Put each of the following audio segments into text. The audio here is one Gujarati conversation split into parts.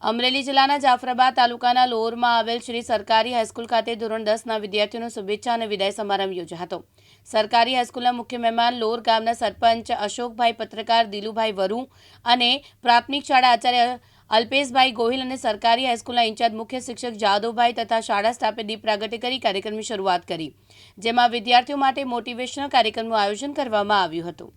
અમરેલી જિલ્લાના જાફરાબાદ તાલુકાના લોરમાં આવેલ શ્રી સરકારી હાઈસ્કૂલ ખાતે ધોરણ 10ના વિદ્યાર્થીઓનો શુભેચ્છા અને વિદાય સમારંભ યોજાયો હતો। સરકારી હાઈસ્કૂલના મુખ્ય મહેમાન લોર ગામના સરપંચ અશોકભાઈ, પત્રકાર દિલુભાઈ વરુ અને પ્રાથમિક શાળા આચાર્ય અલ્પેશભાઈ ગોહિલ અને સરકારી હાઈસ્કૂલના ઇન્ચાર્જ મુખ્ય શિક્ષક જાદવભાઈ તથા શાળા સ્ટાફે દીપ પ્રાગટ્ય કરી કાર્યક્રમની શરૂઆત કરી, જેમાં વિદ્યાર્થીઓ માટે મોટિવેશનલ કાર્યક્રમનું આયોજન કરવામાં આવ્યું હતું।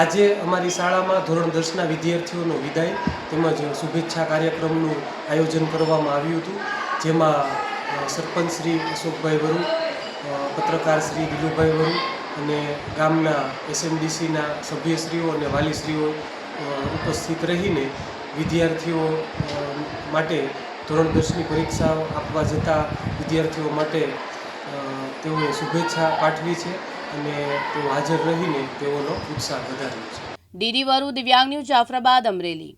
આજે અમારી શાળામાં ધોરણ 10ના વિદ્યાર્થીઓનો વિદાય તેમજ શુભેચ્છા કાર્યક્રમનું આયોજન કરવામાં આવ્યું હતું, જેમાં સરપંચ શ્રી અશોકભાઈ વરુ, પત્રકાર શ્રી દિલુભાઈ વરુ અને ગામના એસએમડીસીના સભ્યશ્રીઓ અને વાલીશ્રીઓ ઉપસ્થિત રહીને વિદ્યાર્થીઓ માટે ધોરણ 10ની પરીક્ષા આપવા જતા વિદ્યાર્થીઓ માટે તેઓએ શુભેચ્છા પાઠવી છે અને તેઓ હાજર રહીને તેઓનો ઉત્સાહ વધાર્યો છે। ડીડી વરુ, દિવ્યાંગ ન્યૂઝ, જાફરાબાદ, અમરેલી।